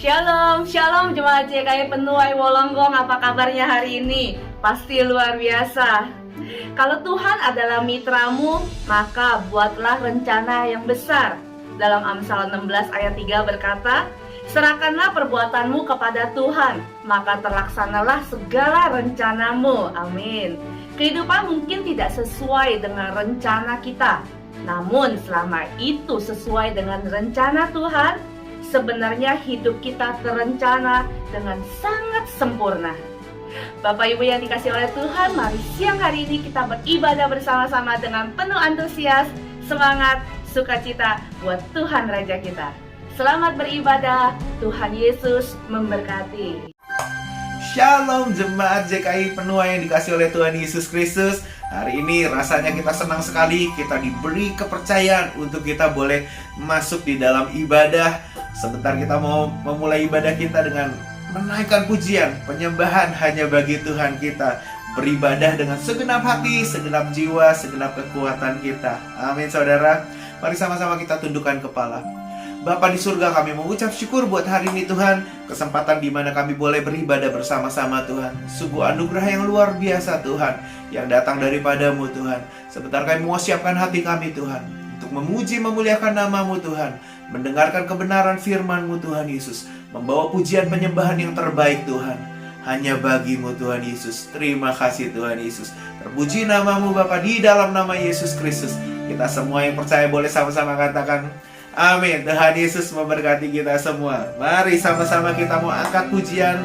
Shalom, shalom jemaat JKI Penuai Wolonggong, apa kabarnya hari ini? Pasti luar biasa. Kalau Tuhan adalah mitramu, maka buatlah rencana yang besar. Dalam Amsal 16 ayat 3 berkata, serahkanlah perbuatanmu kepada Tuhan, maka terlaksanalah segala rencanamu. Amin. Kehidupan mungkin tidak sesuai dengan rencana kita, namun selama itu sesuai dengan rencana Tuhan, sebenarnya hidup kita terencana dengan sangat sempurna. Bapak Ibu yang dikasih oleh Tuhan, mari siang hari ini kita beribadah bersama-sama dengan penuh antusias, semangat, sukacita buat Tuhan Raja kita. Selamat beribadah, Tuhan Yesus memberkati. Shalom jemaat JKI Penuai yang dikasih oleh Tuhan Yesus Kristus. Hari ini rasanya kita senang sekali, kita diberi kepercayaan untuk kita boleh masuk di dalam ibadah. Sebentar kita mau memulai ibadah kita dengan menaikkan pujian, penyembahan hanya bagi Tuhan kita. Beribadah dengan segenap hati, segenap jiwa, segenap kekuatan kita. Amin saudara. Mari sama-sama kita tundukkan kepala. Bapa di surga, kami mengucap syukur buat hari ini Tuhan. Kesempatan di mana kami boleh beribadah bersama-sama Tuhan. Sungguh anugerah yang luar biasa Tuhan, yang datang daripadamu Tuhan. Sebentar kami mau siapkan hati kami Tuhan, untuk memuji memuliakan nama-Mu Tuhan, mendengarkan kebenaran firman-Mu Tuhan Yesus, membawa pujian penyembahan yang terbaik Tuhan, hanya bagi-Mu Tuhan Yesus. Terima kasih Tuhan Yesus. Terpuji nama-Mu Bapa, di dalam nama Yesus Kristus. Kita semua yang percaya boleh sama-sama katakan amin. Tuhan Yesus memberkati kita semua. Mari sama-sama kita mau angkat pujian.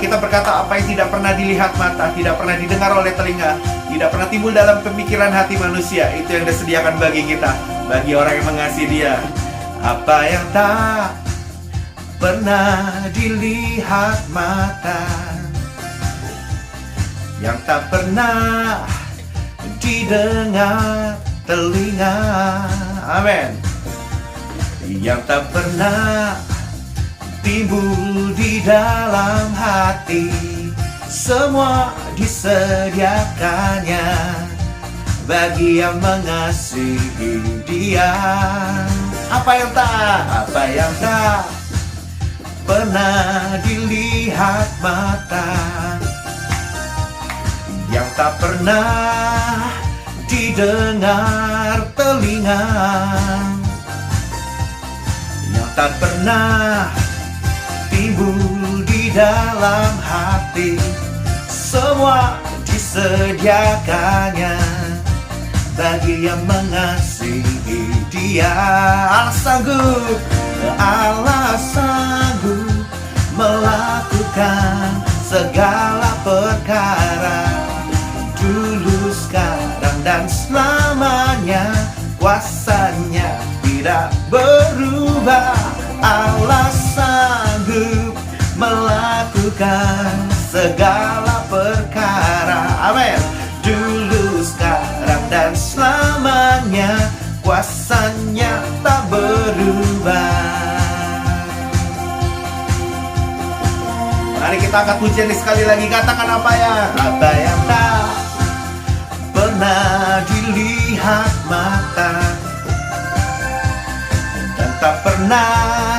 Kita berkata apa yang tidak pernah dilihat mata, tidak pernah didengar oleh telinga, tidak pernah timbul dalam pemikiran hati manusia, itu yang disediakan bagi kita, bagi orang yang mengasihi Dia. Apa yang tak pernah dilihat mata, yang tak pernah didengar telinga, amin, yang tak pernah timbul di dalam hati, semua disediakannya bagi yang mengasihi Dia. Apa yang tak pernah dilihat mata, yang tak pernah didengar telinga, yang tak pernah timbul di dalam hati, semua disediakannya bagi yang mengasihi Dia. Allah sanggup melakukan segala perkara, dulu, sekarang, dan selamanya. Kuasanya tidak berubah. Allah sanggup melakukan segala perkara, amin, dulu, sekarang, dan selamanya. Kuasanya tak berubah. Mari kita angkat pujian sekali lagi. Katakan apa yang tak pernah dilihat mata dan tak pernah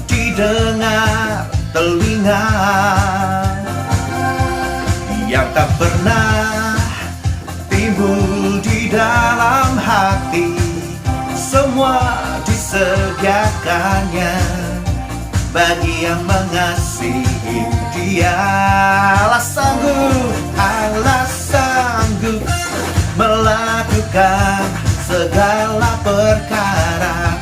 didengar telinga, yang tak pernah timbul di dalam hati, semua disediakannya bagi yang mengasihi Dia. Allah sanggup melakukan segala perkara,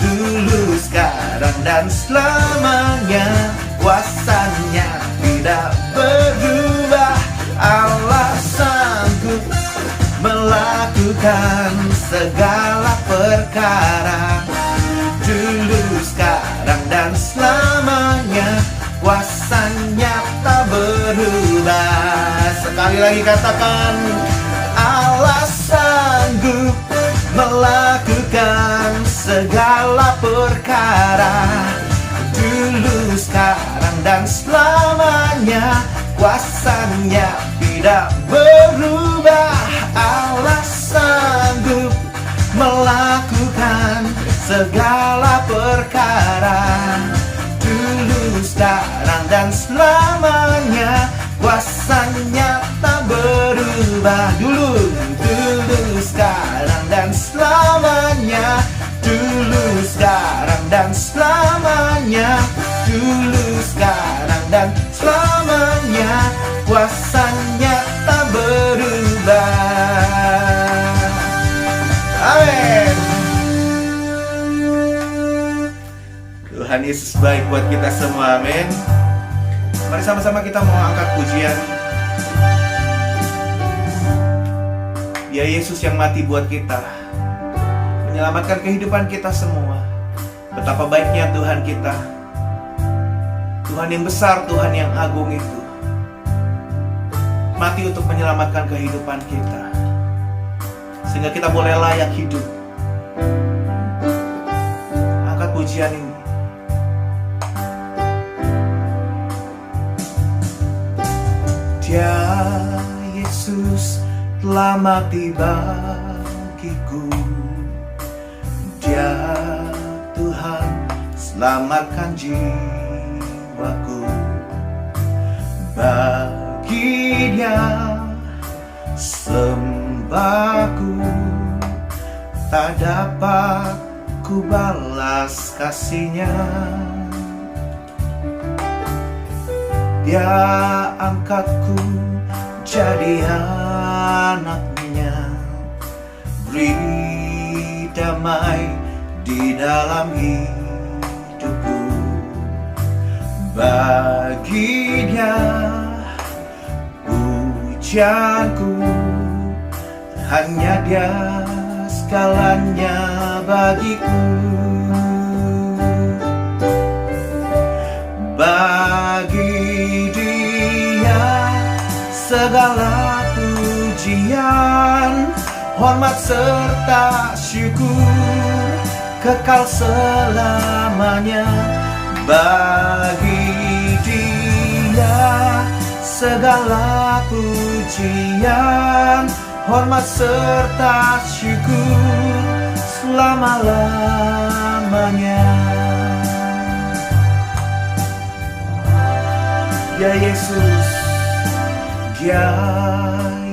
dulu, sekarang, dan selamanya. Kuasanya tidak berubah. Allah sanggup melakukan segala perkara, dulu, sekarang, dan selamanya. Kuasanya tak berubah. Sekali lagi katakan, Allah sanggup melakukan segala perkara, dulu, sekarang, dan selamanya. Kuasanya tidak berubah. Allah sanggup melakukan segala perkara, dulu, sekarang, dan selamanya. Kuasanya tak berubah. Dulu, sekarang, dan selamanya. Dulu, sekarang, dan selamanya. Dulu, sekarang, dan selamanya. Kuasanya tak berubah. Amin. Tuhan Yesus baik buat kita semua, amin. Mari sama-sama kita mau angkat pujian. Dia Yesus yang mati buat kita, menyelamatkan kehidupan kita semua. Betapa baiknya Tuhan kita, Tuhan yang besar, Tuhan yang agung itu mati untuk menyelamatkan kehidupan kita, sehingga kita boleh layak hidup. Angkat pujian ini. Dia Yesus telah mati bagiku. Dia Tuhan selamatkan jiwaku. Bagi Dia sembahku, tak dapat ku balas kasih-Nya. Dia angkatku jadi anak-Nya, beri damai di dalam hidupku. Bagi Dia pujianku, hanya Dia segalanya bagiku. Bagi Dia segala pujian, hormat serta syukur kekal selamanya. Bagi Dia segala pujian, hormat serta syukur selama-lamanya. Ya Yesus, Dia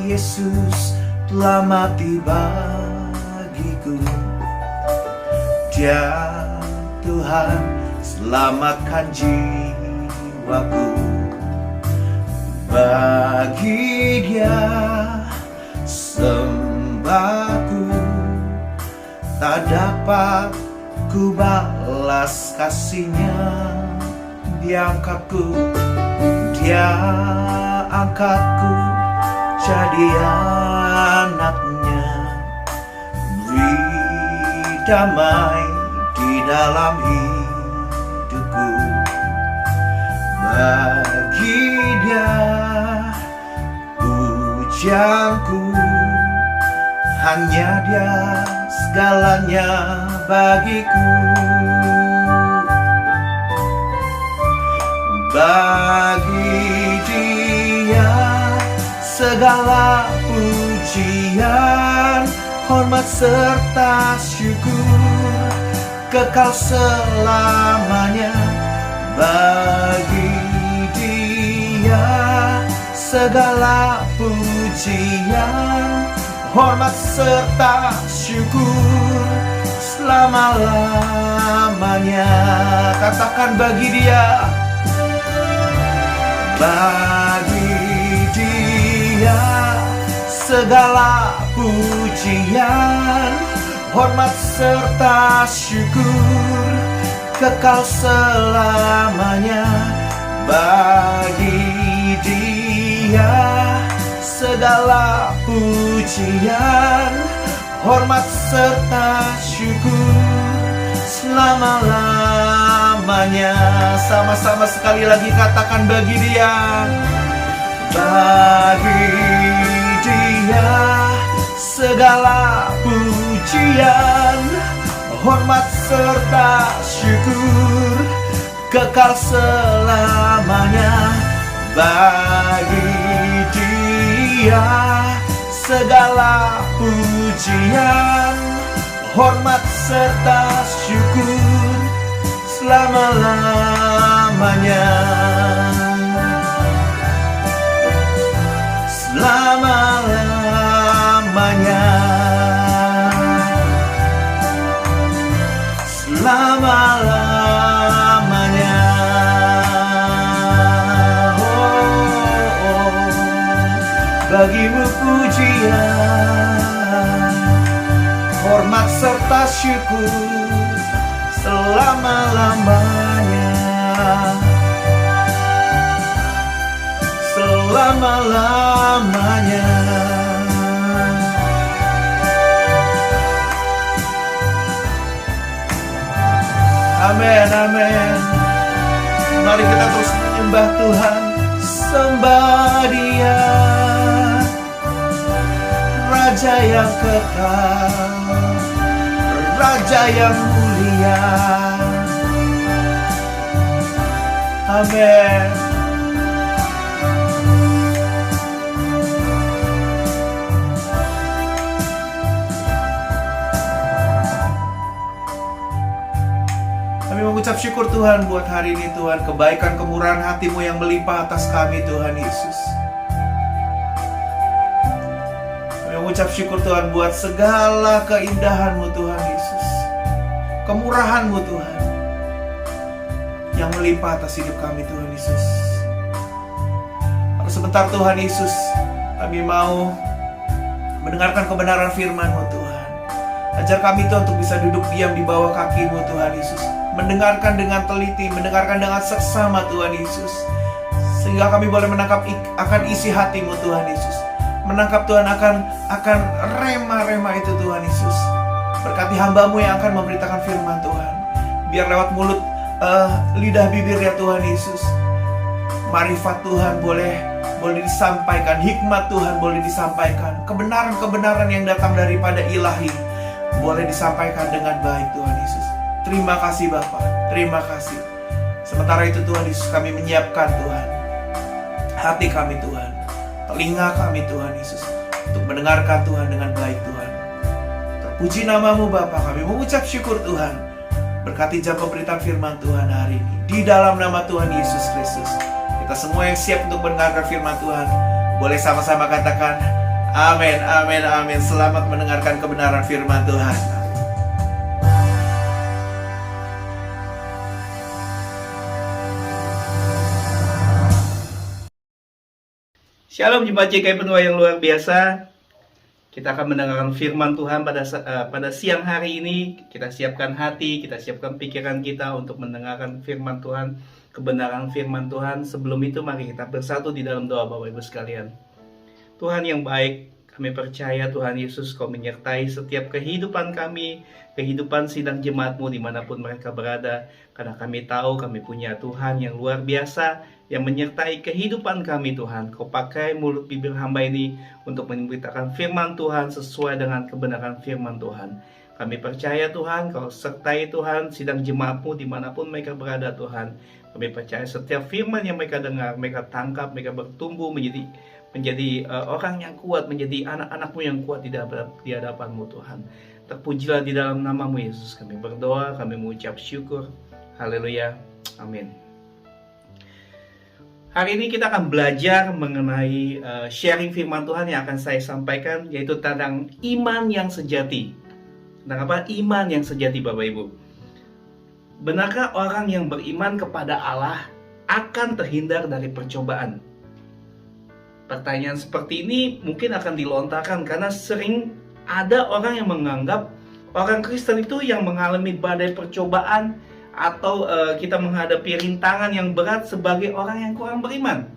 Yesus telah mati bagiku. Dia Tuhan selamatkan jiwaku. Bagi Dia sembahku, tak dapat ku balas kasih-Nya. Dia angkatku, Dia angkatku jadi anak-Nya, beri damai di dalam hidupku. Bagi Dia pujianku, pujianku. Hanya Dia segalanya bagiku. Bagi Dia segala pujian, hormat serta syukur kekal selamanya. Bagi Dia segala pujian, hormat serta syukur selama-lamanya. Katakan bagi Dia. Bagi Dia segala pujian, hormat serta syukur kekal selamanya. Bagi Dia segala pujian, hormat serta syukur selama-lamanya. Sama-sama sekali lagi katakan bagi Dia. Bagi Dia segala pujian, hormat serta syukur kekal selamanya. Bagi Dia segala pujian, hormat serta syukur selama-lamanya. Selama-lamanya. Selama-lamanya. Bagimu pujian, hormat serta syukur selama-lamanya. Selama-lamanya. Amin, amin. Mari kita terus menyembah Tuhan, sembah Dia, Raja yang kekal, Raja yang mulia. Amin. Kami mengucap syukur Tuhan buat hari ini Tuhan, kebaikan kemurahan hati-Mu yang melimpah atas kami Tuhan Yesus. Mengucap syukur Tuhan buat segala keindahan-Mu Tuhan Yesus, kemurahan-Mu Tuhan yang melimpah atas hidup kami Tuhan Yesus. Sebentar Tuhan Yesus, kami mau mendengarkan kebenaran firman-Mu Tuhan. Ajar kami Tuhan untuk bisa duduk diam di bawah kaki-Mu Tuhan Yesus, mendengarkan dengan teliti, mendengarkan dengan seksama Tuhan Yesus, sehingga kami boleh menangkap akan isi hati-Mu Tuhan Yesus, menangkap Tuhan akan rema-rema itu Tuhan Yesus. Berkati hamba-Mu yang akan memberitakan firman Tuhan, biar lewat mulut lidah bibir ya Tuhan Yesus, marifat Tuhan boleh disampaikan, hikmat Tuhan boleh disampaikan, kebenaran-kebenaran yang datang daripada ilahi boleh disampaikan dengan baik Tuhan Yesus. Terima kasih Bapa, terima kasih. Sementara itu Tuhan Yesus, kami menyiapkan Tuhan hati kami Tuhan, telinga kami Tuhan Yesus, untuk mendengarkan Tuhan dengan baik Tuhan. Terpuji nama-Mu Bapa, kami mengucap syukur Tuhan. Berkati jam pemberitaan firman Tuhan hari ini, di dalam nama Tuhan Yesus Kristus. Kita semua yang siap untuk mendengarkan firman Tuhan, boleh sama-sama katakan amin, amin, amin. Selamat mendengarkan kebenaran firman Tuhan. Shalom jemaat JKI Penuai yang luar biasa. Kita akan mendengarkan firman Tuhan pada siang hari ini. Kita siapkan hati, kita siapkan pikiran kita untuk mendengarkan firman Tuhan, kebenaran firman Tuhan. Sebelum itu mari kita bersatu di dalam doa Bapak Ibu sekalian. Tuhan yang baik, kami percaya Tuhan Yesus Kau menyertai setiap kehidupan kami, kehidupan sidang jemaat-Mu dimanapun mereka berada. Karena kami tahu kami punya Tuhan yang luar biasa, yang menyertai kehidupan kami Tuhan. Kau pakai mulut bibir hamba ini untuk memberitakan firman Tuhan sesuai dengan kebenaran firman Tuhan. Kami percaya Tuhan, Kau sertai Tuhan sidang jemaat-Mu dimanapun mereka berada Tuhan. Kami percaya setiap firman yang mereka dengar, mereka tangkap, mereka bertumbuh menjadi orang yang kuat, menjadi anak-anak-Mu yang kuat di hadapan-Mu Tuhan. Terpujilah di dalam nama-Mu Yesus. Kami berdoa, kami mengucap syukur. Haleluya. Amin. Hari ini kita akan belajar mengenai sharing firman Tuhan yang akan saya sampaikan, yaitu tentang iman yang sejati. Tentang apa? Iman yang sejati, Bapak Ibu. Benarkah orang yang beriman kepada Allah akan terhindar dari percobaan? Pertanyaan seperti ini mungkin akan dilontarkan karena sering ada orang yang menganggap orang Kristen itu yang mengalami badai percobaan atau kita menghadapi rintangan yang berat sebagai orang yang kurang beriman.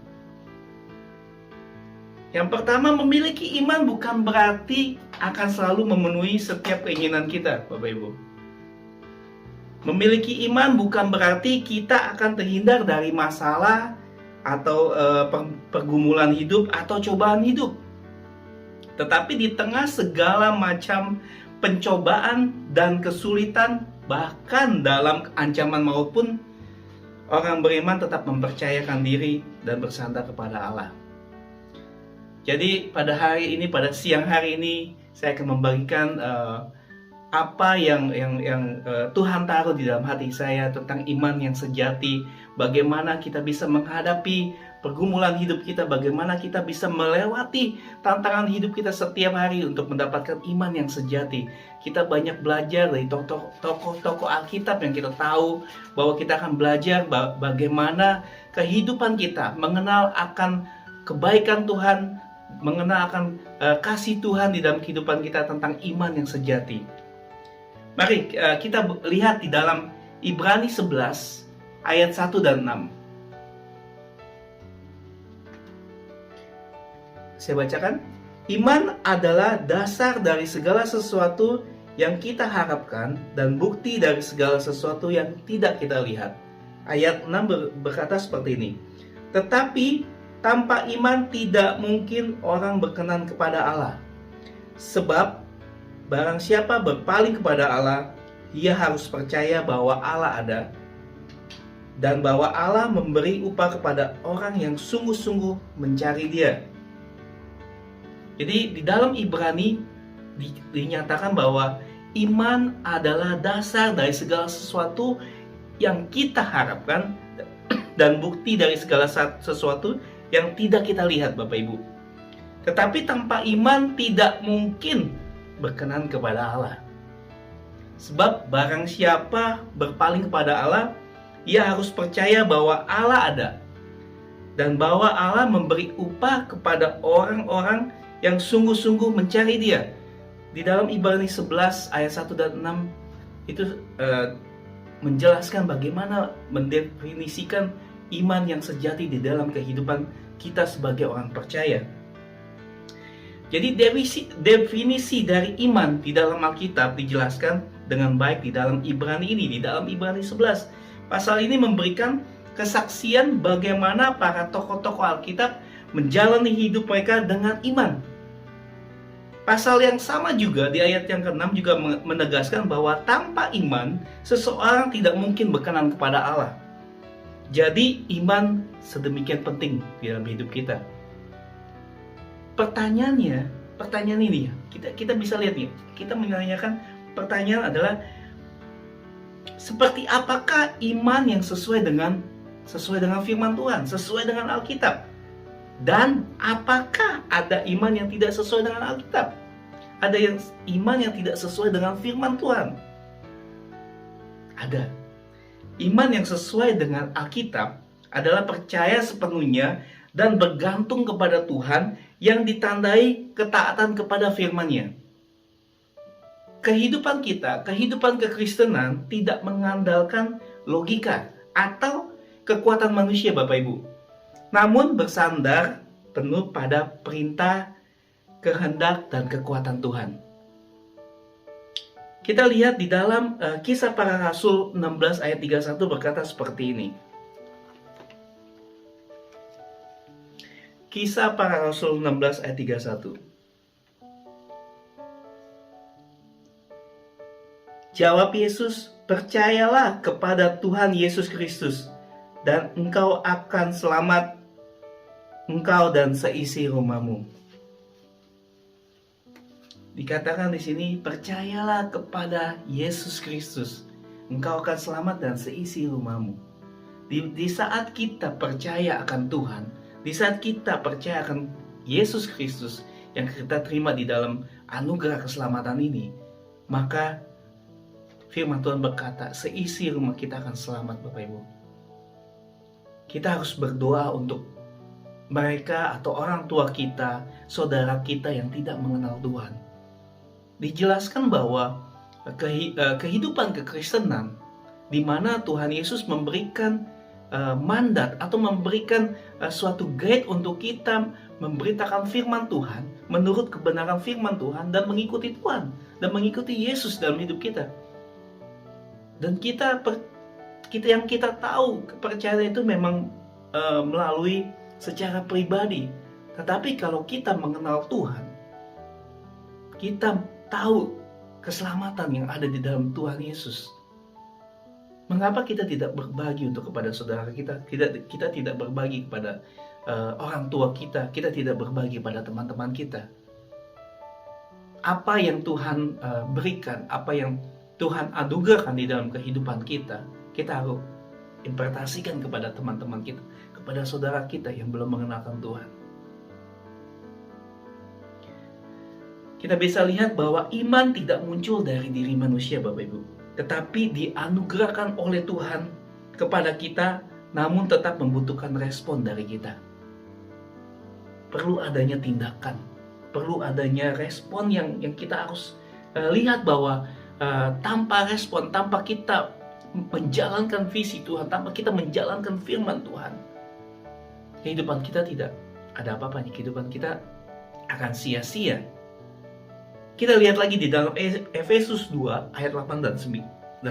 Yang pertama, memiliki iman bukan berarti akan selalu memenuhi setiap keinginan kita, Bapak Ibu. Memiliki iman bukan berarti kita akan terhindar dari masalah atau pergumulan hidup atau cobaan hidup. Tetapi di tengah segala macam pencobaan dan kesulitan, bahkan dalam ancaman maut pun, orang beriman tetap mempercayakan diri dan bersandar kepada Allah. Jadi pada hari ini, pada siang hari ini, saya akan membagikan apa yang Tuhan taruh di dalam hati saya tentang iman yang sejati. Bagaimana kita bisa menghadapi pergumulan hidup kita, bagaimana kita bisa melewati tantangan hidup kita setiap hari untuk mendapatkan iman yang sejati. Kita banyak belajar dari tokoh-tokoh Alkitab yang kita tahu bahwa kita akan belajar bagaimana kehidupan kita mengenal akan kebaikan Tuhan, mengenal akan kasih Tuhan di dalam kehidupan kita tentang iman yang sejati. Mari kita lihat di dalam Ibrani 11 ayat 1 dan 6. Saya bacakan. Iman adalah dasar dari segala sesuatu yang kita harapkan dan bukti dari segala sesuatu yang tidak kita lihat. Ayat 6 berkata seperti ini. Tetapi tanpa iman tidak mungkin orang berkenan kepada Allah. Sebab barang siapa berpaling kepada Allah, ia harus percaya bahwa Allah ada dan bahwa Allah memberi upah kepada orang yang sungguh-sungguh mencari Dia. Jadi di dalam Ibrani dinyatakan bahwa iman adalah dasar dari segala sesuatu yang kita harapkan dan bukti dari segala sesuatu yang tidak kita lihat, Bapak Ibu. Tetapi tanpa iman tidak mungkin berkenan kepada Allah. Sebab barang siapa berpaling kepada Allah, ia harus percaya bahwa Allah ada dan bahwa Allah memberi upah kepada orang-orang yang sungguh-sungguh mencari Dia. Di dalam Ibrani 11 ayat 1 dan 6 itu menjelaskan bagaimana mendefinisikan iman yang sejati di dalam kehidupan kita sebagai orang percaya. Jadi definisi dari iman di dalam Alkitab dijelaskan dengan baik di dalam Ibrani ini, di dalam Ibrani 11. Pasal ini memberikan kesaksian bagaimana para tokoh-tokoh Alkitab menjalani hidup mereka dengan iman. Pasal yang sama juga di ayat yang ke-6 juga menegaskan bahwa tanpa iman seseorang tidak mungkin berkenan kepada Allah. Jadi iman sedemikian penting di dalam hidup kita. Pertanyaan ini ya, kita bisa lihat nih. Kita menanyakan pertanyaan adalah seperti apakah iman yang sesuai dengan firman Tuhan, sesuai dengan Alkitab? Dan apakah ada iman yang tidak sesuai dengan Alkitab? Ada yang iman yang tidak sesuai dengan firman Tuhan? Ada. Iman yang sesuai dengan Alkitab adalah percaya sepenuhnya dan bergantung kepada Tuhan yang ditandai ketaatan kepada firman-Nya. Kehidupan kita, kehidupan kekristenan tidak mengandalkan logika atau kekuatan manusia, Bapak Ibu. Namun bersandar penuh pada perintah, kehendak, dan kekuatan Tuhan. Kita lihat di dalam Kisah Para Rasul 16 ayat 31 berkata seperti ini. Kisah Para Rasul 16 ayat 31. Jawab Yesus, percayalah kepada Tuhan Yesus Kristus, dan engkau akan selamat, engkau dan seisi rumahmu. Dikatakan di sini, percayalah kepada Yesus Kristus, engkau akan selamat dan seisi rumahmu. Di saat kita percaya akan Tuhan, di saat kita percaya akan Yesus Kristus yang kita terima di dalam anugerah keselamatan ini, maka firman Tuhan berkata, seisi rumah kita akan selamat, Bapak Ibu. Kita harus berdoa untuk mereka atau orang tua kita, saudara kita yang tidak mengenal Tuhan. Dijelaskan bahwa kehidupan kekristenan di mana Tuhan Yesus memberikan mandat atau memberikan suatu guide untuk kita memberitakan firman Tuhan menurut kebenaran firman Tuhan dan mengikuti Tuhan dan mengikuti Yesus dalam hidup kita. Dan kita yang kita tahu kepercayaan itu memang melalui secara pribadi. Tetapi kalau kita mengenal Tuhan, kita tahu keselamatan yang ada di dalam Tuhan Yesus. Mengapa kita tidak berbagi untuk kepada saudara kita? Kita tidak berbagi kepada orang tua kita. Kita tidak berbagi pada teman-teman kita. Apa yang Tuhan berikan, apa yang Tuhan anugerahkan di dalam kehidupan kita, kita harus impartasikan kepada teman-teman kita, kepada saudara kita yang belum mengenalkan Tuhan. Kita bisa lihat bahwa iman tidak muncul dari diri manusia, Bapak Ibu, tetapi dianugerahkan oleh Tuhan kepada kita, namun tetap membutuhkan respon dari kita. Perlu adanya tindakan, perlu adanya respon yang kita harus lihat bahwa tanpa respon, tanpa kita menjalankan visi Tuhan, tanpa kita menjalankan firman Tuhan, kehidupan kita tidak ada apa-apanya. Kehidupan kita akan sia-sia. Kita lihat lagi di dalam Efesus 2 ayat 8 dan 9.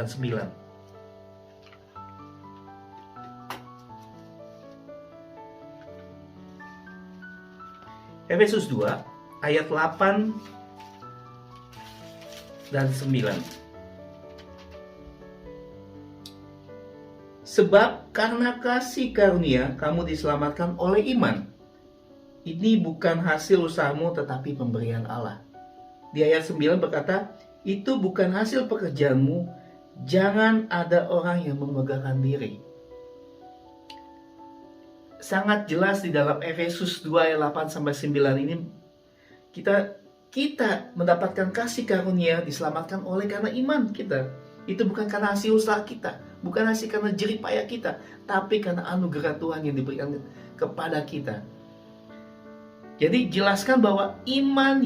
Efesus 2 ayat 8 dan 9. Sebab karena kasih karunia kamu diselamatkan oleh iman. Ini bukan hasil usahamu tetapi pemberian Allah. Di ayat 9 berkata, itu bukan hasil pekerjaanmu, jangan ada orang yang memegahkan diri. Sangat jelas di dalam Efesus 2 ayat 8 sampai 9 ini kita mendapatkan kasih karunia diselamatkan oleh karena iman kita. Itu bukan karena hasil usaha kita, bukan hasil karena jerih payah kita, tapi karena anugerah Tuhan yang diberikan kepada kita. Jadi jelaskan bahwa iman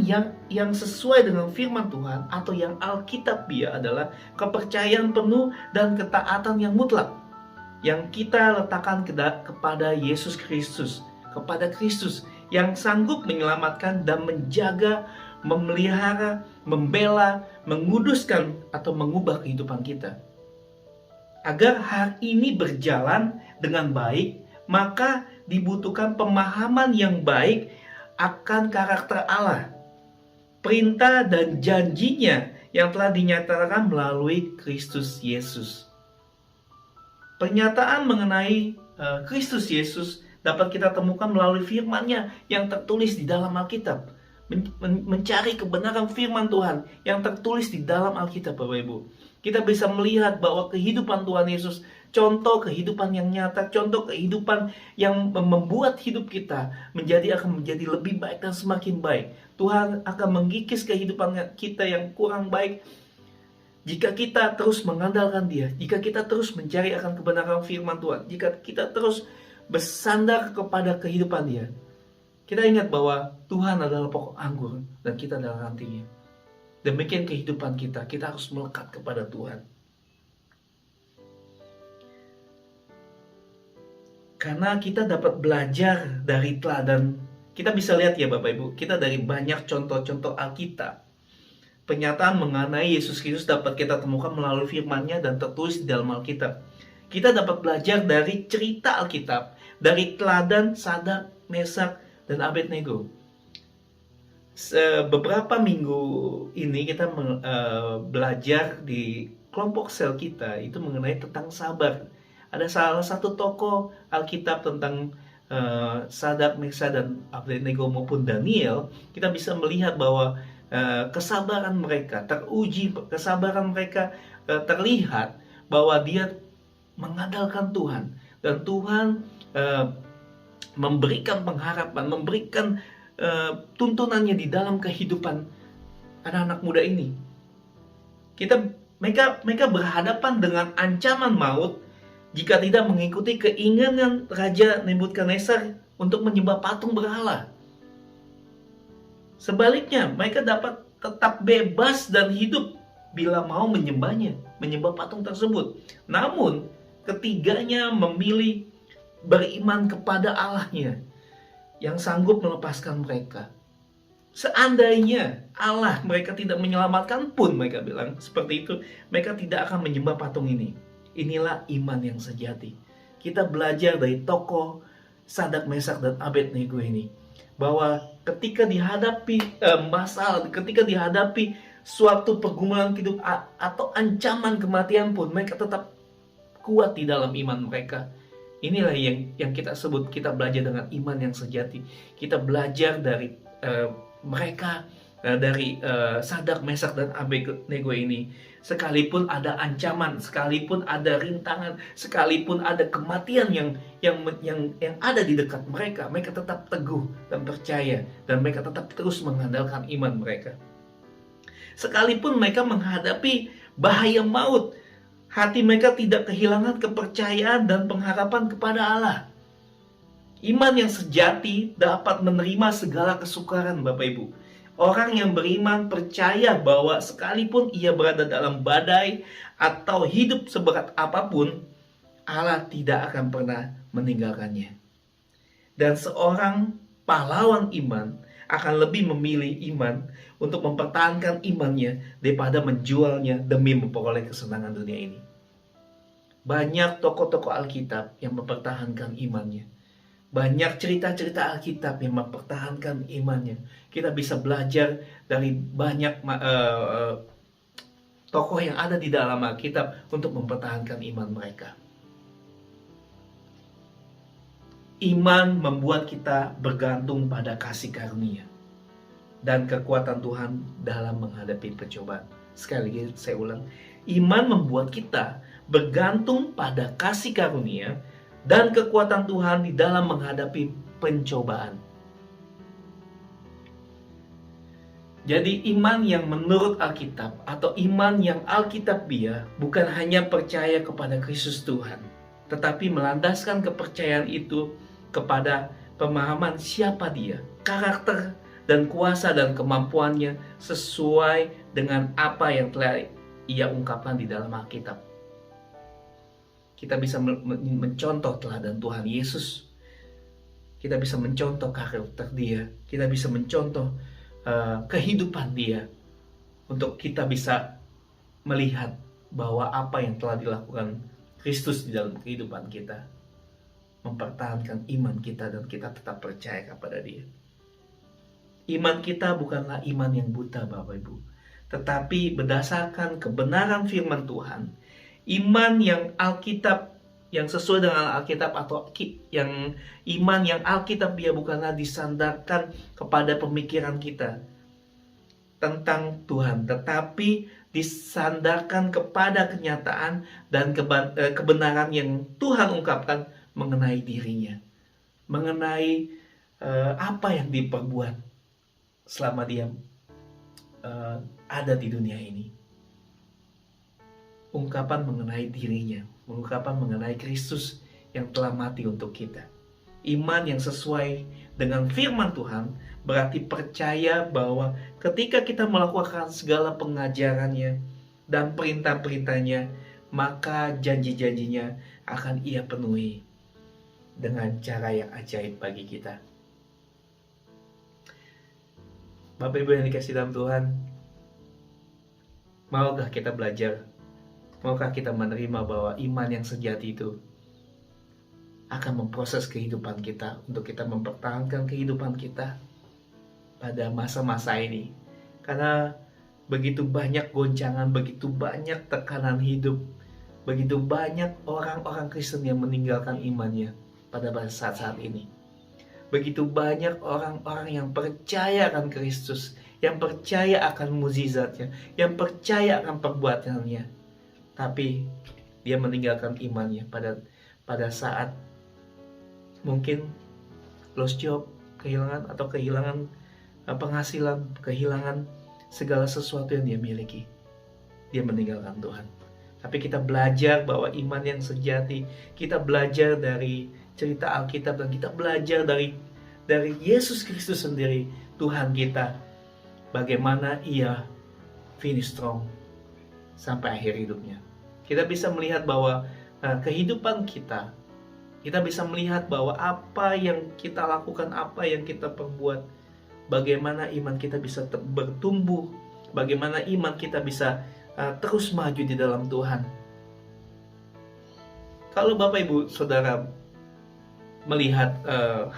yang sesuai dengan firman Tuhan atau yang Alkitabiah adalah kepercayaan penuh dan ketaatan yang mutlak yang kita letakkan kepada Yesus Kristus, kepada Kristus yang sanggup menyelamatkan dan menjaga, memelihara, membela, menguduskan atau mengubah kehidupan kita. Agar hari ini berjalan dengan baik, maka dibutuhkan pemahaman yang baik akan karakter Allah, perintah dan janjinya yang telah dinyatakan melalui Kristus Yesus. Pernyataan mengenai Kristus Yesus dapat kita temukan melalui firman-Nya yang tertulis di dalam Alkitab. Mencari kebenaran firman Tuhan yang tertulis di dalam Alkitab, Bapak Ibu. Kita bisa melihat bahwa kehidupan Tuhan Yesus, contoh kehidupan yang nyata, contoh kehidupan yang membuat hidup kita akan menjadi lebih baik dan semakin baik. Tuhan akan mengikis kehidupan kita yang kurang baik jika kita terus mengandalkan Dia, jika kita terus mencari akan kebenaran firman Tuhan, jika kita terus bersandar kepada kehidupan Dia. Kita ingat bahwa Tuhan adalah pokok anggur dan kita adalah rantingnya. Demikian kehidupan kita harus melekat kepada Tuhan. Karena kita dapat belajar dari teladan. Kita bisa lihat ya Bapak Ibu, kita dari banyak contoh-contoh Alkitab. Pernyataan mengenai Yesus Kristus dapat kita temukan melalui firman-Nya dan tertulis di dalam Alkitab. Kita dapat belajar dari cerita Alkitab, dari teladan Sadak, Mesak, dan Abednego. Beberapa minggu ini kita belajar di kelompok sel kita itu mengenai tentang sabar. Ada salah satu tokoh Alkitab tentang Sadrak, Mesak, dan Abednego maupun Daniel. Kita bisa melihat bahwa kesabaran mereka teruji, kesabaran mereka terlihat bahwa dia mengandalkan Tuhan, dan Tuhan memberikan pengharapan, memberikan tuntunannya di dalam kehidupan anak-anak muda ini. Mereka berhadapan dengan ancaman maut jika tidak mengikuti keinginan Raja Nebukadnezar untuk menyembah patung berhala. Sebaliknya, mereka dapat tetap bebas dan hidup bila mau menyembah patung tersebut. Namun, ketiganya memilih beriman kepada Allahnya yang sanggup melepaskan mereka. Seandainya Allah mereka tidak menyelamatkan pun, mereka bilang seperti itu, mereka tidak akan menyembah patung ini. Inilah iman yang sejati. Kita belajar dari tokoh Sadrak, Mesak, dan Abednego ini, bahwa ketika dihadapi masalah, ketika dihadapi suatu pergumulan hidup atau ancaman kematian pun, mereka tetap kuat di dalam iman mereka. Inilah yang kita sebut, kita belajar dengan iman yang sejati. Kita belajar dari mereka, dari Sadrak, Mesak, dan Abednego ini. Sekalipun ada ancaman, sekalipun ada rintangan, sekalipun ada kematian yang ada di dekat mereka, mereka tetap teguh dan percaya, dan mereka tetap terus mengandalkan iman mereka. Sekalipun mereka menghadapi bahaya maut, hati mereka tidak kehilangan kepercayaan dan pengharapan kepada Allah. Iman yang sejati dapat menerima segala kesukaran, Bapak Ibu. Orang yang beriman percaya bahwa sekalipun ia berada dalam badai atau hidup seberat apapun, Allah tidak akan pernah meninggalkannya. Dan seorang pahlawan iman akan lebih memilih iman untuk mempertahankan imannya daripada menjualnya demi memperoleh kesenangan dunia ini. Banyak tokoh-tokoh Alkitab yang mempertahankan imannya. Banyak cerita-cerita Alkitab yang mempertahankan imannya. Kita bisa belajar dari banyak tokoh yang ada di dalam Alkitab untuk mempertahankan iman mereka. Iman membuat kita bergantung pada kasih karunia dan kekuatan Tuhan dalam menghadapi pencobaan. Sekali lagi saya ulang, iman membuat kita bergantung pada kasih karunia dan kekuatan Tuhan di dalam menghadapi pencobaan. Jadi iman yang menurut Alkitab atau iman yang Alkitabiah bukan hanya percaya kepada Kristus Tuhan, tetapi melandaskan kepercayaan itu kepada pemahaman siapa Dia, karakter dan kuasa dan kemampuannya sesuai dengan apa yang telah Ia ungkapkan di dalam Alkitab. Kita bisa mencontoh teladan Tuhan Yesus. Kita bisa mencontoh karakter Dia. Kita bisa mencontoh kehidupan Dia. Untuk kita bisa melihat bahwa apa yang telah dilakukan Kristus di dalam kehidupan kita. Mempertahankan iman kita dan kita tetap percaya kepada Dia. Iman kita bukanlah iman yang buta, Bapak Ibu. Tetapi berdasarkan kebenaran firman Tuhan. Iman yang Alkitab, yang sesuai dengan Alkitab atau yang iman yang Alkitab dia bukanlah disandarkan kepada pemikiran kita tentang Tuhan, tetapi disandarkan kepada kenyataan dan kebenaran yang Tuhan ungkapkan mengenai dirinya, mengenai apa yang diperbuat selama dia ada di dunia ini. Ungkapan mengenai dirinya, ungkapan mengenai Kristus yang telah mati untuk kita. Iman yang sesuai dengan firman Tuhan berarti percaya bahwa ketika kita melakukan segala pengajarannya dan perintah-perintahnya, maka janji-janjinya akan Ia penuhi dengan cara yang ajaib bagi kita. Bapak Ibu yang dikasihi dalam Tuhan, maukah kita belajar? Maukah kita menerima bahwa iman yang sejati itu akan memproses kehidupan kita untuk kita mempertahankan kehidupan kita pada masa-masa ini. Karena begitu banyak goncangan, begitu banyak tekanan hidup, begitu banyak orang-orang Kristen yang meninggalkan imannya pada saat-saat ini. Begitu banyak orang-orang yang percaya akan Kristus, yang percaya akan mukjizatnya, yang percaya akan perbuatannya, tapi dia meninggalkan imannya pada saat mungkin lost job, kehilangan penghasilan, kehilangan segala sesuatu yang dia miliki. Dia meninggalkan Tuhan. Tapi kita belajar bahwa iman yang sejati, kita belajar dari cerita Alkitab, dan kita belajar dari Yesus Kristus sendiri, Tuhan kita, bagaimana ia finish strong sampai akhir hidupnya. Kita bisa melihat bahwa kehidupan kita bisa melihat bahwa apa yang kita lakukan, apa yang kita perbuat, bagaimana iman kita bisa bertumbuh, bagaimana iman kita bisa terus maju di dalam Tuhan. Kalau Bapak Ibu Saudara melihat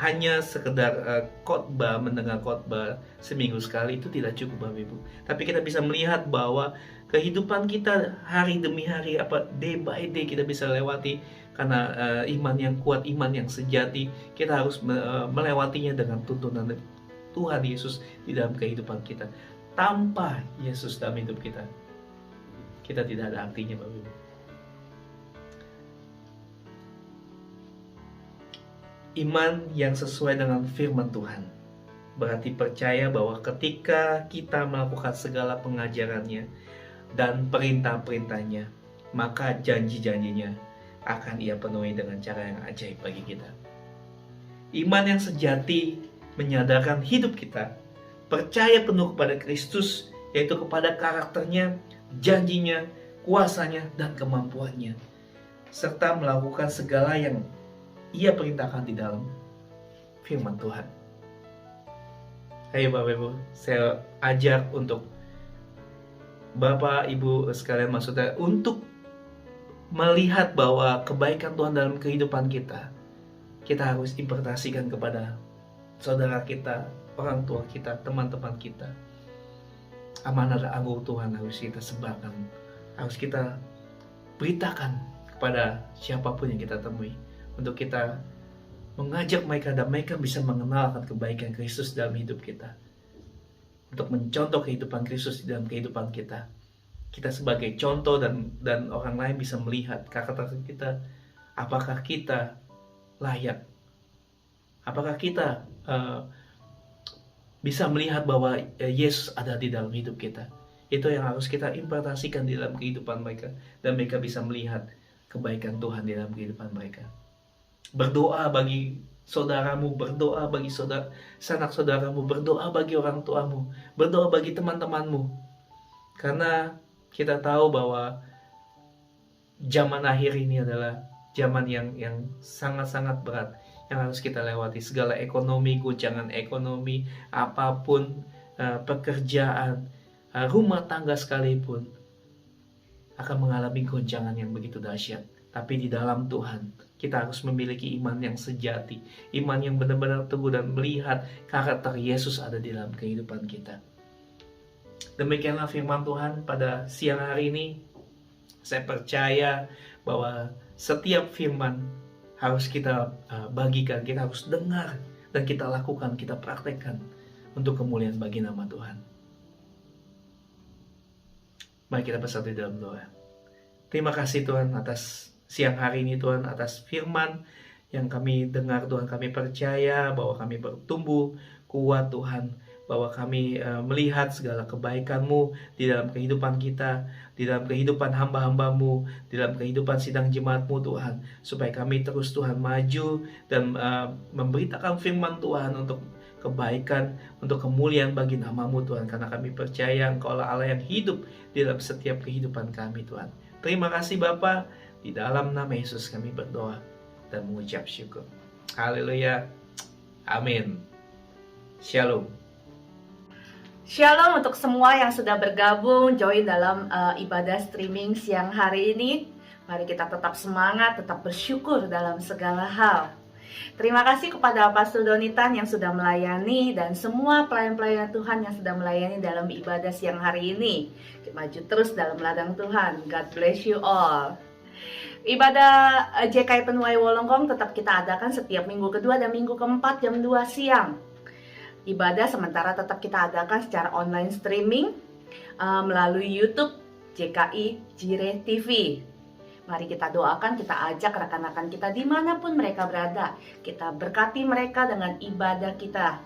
hanya sekedar khotbah, mendengar khotbah seminggu sekali, itu tidak cukup Bapak Ibu. Tapi kita bisa melihat bahwa kehidupan kita hari demi hari, day by day kita bisa lewati karena iman yang kuat, iman yang sejati. Kita harus melewatinya dengan tuntunan Tuhan Yesus di dalam kehidupan kita. Tanpa Yesus dalam hidup kita, kita tidak ada artinya Bapak Ibu. Iman yang sesuai dengan firman Tuhan berarti percaya bahwa ketika kita melakukan segala pengajarannya dan perintah-perintahnya, maka janji-janjinya akan ia penuhi dengan cara yang ajaib bagi kita. Iman yang sejati menyadarkan hidup kita percaya penuh kepada Kristus, yaitu kepada karakternya, janjinya, kuasanya, dan kemampuannya, serta melakukan segala yang ia perintahkan di dalam firman Tuhan. Ayo Bapak Ibu, saya ajak untuk Bapak Ibu sekalian, maksudnya untuk melihat bahwa kebaikan Tuhan dalam kehidupan kita harus impartasikan kepada saudara kita, orang tua kita, teman-teman kita. Amanat agung Tuhan harus kita sebarkan, harus kita beritakan kepada siapapun yang kita temui, untuk kita mengajak mereka dan mereka bisa mengenal akan kebaikan Kristus dalam hidup kita, untuk mencontoh kehidupan Kristus di dalam kehidupan kita. Kita sebagai contoh dan orang lain bisa melihat karakter kita, apakah kita layak, apakah kita bisa melihat bahwa Yesus ada di dalam hidup kita. Itu yang harus kita impartasikan di dalam kehidupan mereka, dan mereka bisa melihat kebaikan Tuhan di dalam kehidupan mereka. Berdoa bagi saudaramu, berdoa bagi sanak saudaramu, berdoa bagi orang tuamu, berdoa bagi teman-temanmu. Karena kita tahu bahwa zaman akhir ini adalah zaman yang sangat-sangat berat yang harus kita lewati. Segala ekonomi, guncangan ekonomi, apapun, pekerjaan, rumah tangga sekalipun akan mengalami goncangan yang begitu dahsyat. Tapi di dalam Tuhan, kita harus memiliki iman yang sejati, iman yang benar-benar teguh, dan melihat karakter Yesus ada di dalam kehidupan kita. Demikianlah firman Tuhan pada siang hari ini. Saya percaya bahwa setiap firman harus kita bagikan, kita harus dengar, dan kita lakukan, kita praktekkan untuk kemuliaan bagi nama Tuhan. Mari kita bersatu dalam doa. Terima kasih Tuhan atas siang hari ini Tuhan, atas firman yang kami dengar Tuhan. Kami percaya bahwa kami bertumbuh kuat Tuhan, bahwa kami melihat segala kebaikan-Mu di dalam kehidupan kita, di dalam kehidupan hamba-hamba-Mu, di dalam kehidupan sidang jemaat-Mu Tuhan, supaya kami terus Tuhan maju dan memberitakan firman Tuhan untuk kebaikan, untuk kemuliaan bagi nama-Mu Tuhan, karena kami percaya Engkau Allah yang hidup di dalam setiap kehidupan kami Tuhan. Terima kasih Bapa, di dalam nama Yesus kami berdoa dan mengucap syukur. Haleluya. Amin. Shalom. Shalom untuk semua yang sudah bergabung join dalam ibadah streaming siang hari ini. Mari kita tetap semangat, tetap bersyukur dalam segala hal. Terima kasih kepada Pastor Donitan yang sudah melayani dan semua pelayan-pelayan Tuhan yang sudah melayani dalam ibadah siang hari ini. Maju terus dalam ladang Tuhan. God bless you all. Ibadah JKI Penuai Wolonggong tetap kita adakan setiap minggu kedua dan minggu keempat jam 2 siang. Ibadah sementara tetap kita adakan secara online streaming melalui YouTube JKI Jire TV. Mari kita doakan, kita ajak rekan-rekan kita dimanapun mereka berada. Kita berkati mereka dengan ibadah kita.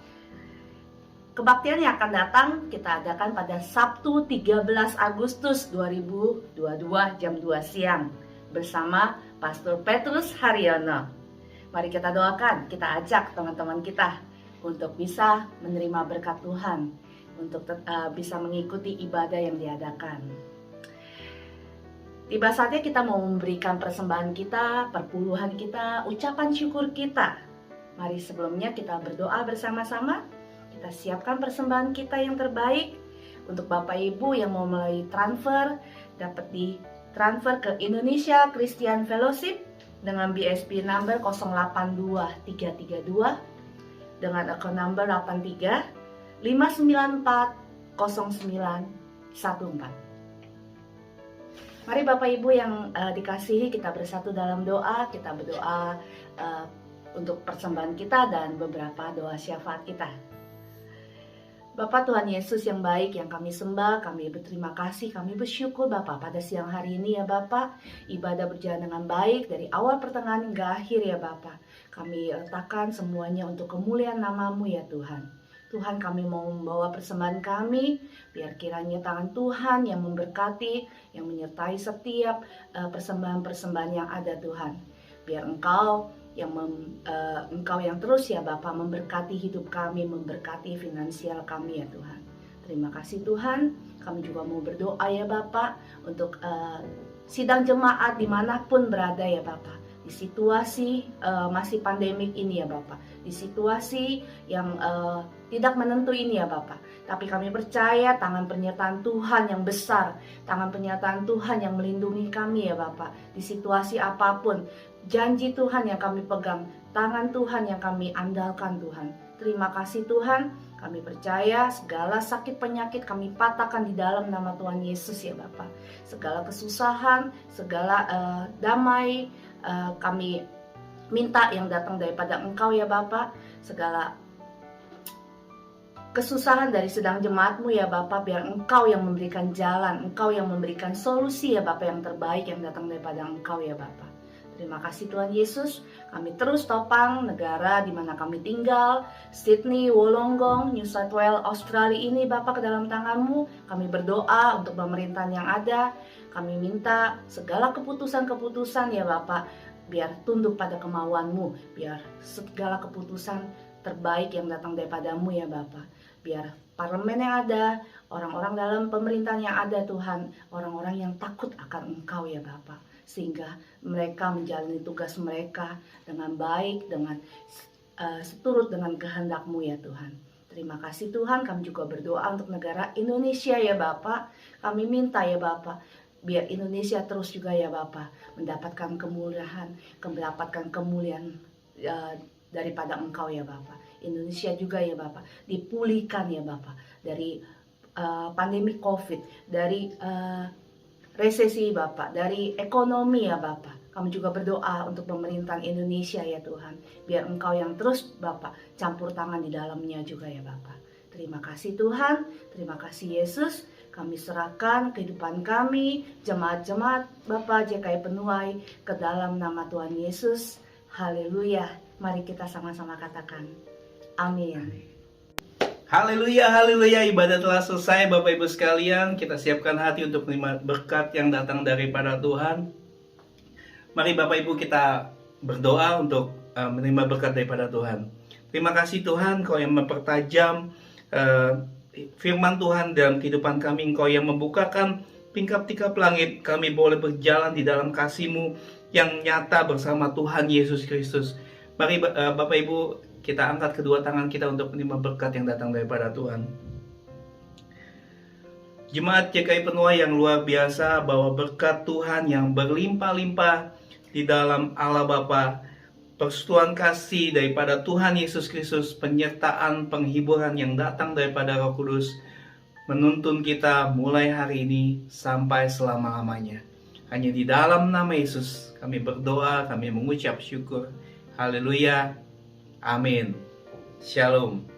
Kebaktian yang akan datang kita adakan pada Sabtu 13 Agustus 2022 jam 2 siang bersama Pastor Petrus Haryono. Mari kita doakan, kita ajak teman-teman kita untuk bisa menerima berkat Tuhan, untuk bisa mengikuti ibadah yang diadakan. Tiba saatnya kita mau memberikan persembahan kita, perpuluhan kita, ucapan syukur kita. Mari sebelumnya kita berdoa bersama-sama. Kita siapkan persembahan kita yang terbaik. Untuk Bapak Ibu yang mau melalui transfer, dapat ditransfer ke Indonesia Christian Fellowship dengan BSP number 082332 dengan account number 83 594 0914. Mari Bapak Ibu yang dikasihi, kita bersatu dalam doa. Kita berdoa untuk persembahan kita dan beberapa doa syafaat kita. Bapak Tuhan Yesus yang baik, yang kami sembah, kami berterima kasih, kami bersyukur Bapak pada siang hari ini ya Bapak. Ibadah berjalan dengan baik dari awal pertengahan hingga akhir ya Bapak. Kami letakkan semuanya untuk kemuliaan nama-Mu ya Tuhan. Tuhan, kami mau membawa persembahan kami, biar kiranya tangan Tuhan yang memberkati, yang menyertai setiap persembahan-persembahan yang ada Tuhan. Biar Engkau yang terus ya Bapak memberkati hidup kami, memberkati finansial kami ya Tuhan. Terima kasih Tuhan. Kami juga mau berdoa ya Bapak untuk sidang jemaat dimanapun berada ya Bapak. Di situasi masih pandemik ini ya Bapak, di situasi yang tidak menentu ini ya Bapak. Tapi kami percaya tangan penyertaan Tuhan yang besar, tangan penyertaan Tuhan yang melindungi kami ya Bapak. Di situasi apapun, janji Tuhan yang kami pegang, tangan Tuhan yang kami andalkan Tuhan. Terima kasih Tuhan, kami percaya segala sakit penyakit kami patahkan di dalam nama Tuhan Yesus ya Bapak. Segala kesusahan, segala damai, kami minta yang datang daripada Engkau ya Bapak. Segala kesusahan dari sedang jemaat-Mu ya Bapak, biar Engkau yang memberikan jalan, Engkau yang memberikan solusi ya Bapak yang terbaik yang datang daripada Engkau ya Bapak. Terima kasih Tuhan Yesus. Kami terus topang negara di mana kami tinggal, Sydney, Wollongong, New South Wales, Australia ini Bapak ke dalam tangan-Mu. Kami berdoa untuk pemerintahan yang ada. Kami minta segala keputusan-keputusan ya Bapak, biar tunduk pada kemauan-Mu, biar segala keputusan terbaik yang datang daripada-Mu ya Bapak. Biar parlemen yang ada, orang-orang dalam pemerintahan yang ada Tuhan, orang-orang yang takut akan Engkau ya Bapak. Sehingga mereka menjalani tugas mereka dengan baik, dengan seturut dengan kehendak-Mu ya Tuhan. Terima kasih Tuhan, kami juga berdoa untuk negara Indonesia ya Bapak. Kami minta ya Bapak, biar Indonesia terus juga ya Bapak mendapatkan kemuliaan daripada Engkau ya Bapak. Indonesia juga ya Bapak dipulihkan ya Bapak dari pandemi COVID, dari resesi Bapak, dari ekonomi ya Bapak. Kami juga berdoa untuk pemerintahan Indonesia ya Tuhan, biar Engkau yang terus Bapak campur tangan di dalamnya juga ya Bapak. Terima kasih Tuhan, terima kasih Yesus. Kami serahkan kehidupan kami, jemaat-jemaat Bapak JKI Penuai ke dalam nama Tuhan Yesus. Haleluya. Mari kita sama-sama katakan amin. Haleluya, haleluya. Ibadah telah selesai Bapak Ibu sekalian. Kita siapkan hati untuk menerima berkat yang datang daripada Tuhan. Mari Bapak Ibu kita berdoa untuk menerima berkat daripada Tuhan. Terima kasih Tuhan, Kau yang mempertajam firman Tuhan dalam kehidupan kami. Engkau yang membukakan tingkap-tingkap langit. Kami boleh berjalan di dalam kasih-Mu yang nyata bersama Tuhan Yesus Kristus. Mari Bapak Ibu kita angkat kedua tangan kita untuk menerima berkat yang datang daripada Tuhan. Jemaat GKI Penuai yang luar biasa, bahwa berkat Tuhan yang berlimpah-limpah di dalam Allah Bapa, persekutuan kasih daripada Tuhan Yesus Kristus, penyertaan penghiburan yang datang daripada Roh Kudus, menuntun kita mulai hari ini sampai selama-lamanya. Hanya di dalam nama Yesus kami berdoa, kami mengucap syukur. Haleluya. Amin. Shalom.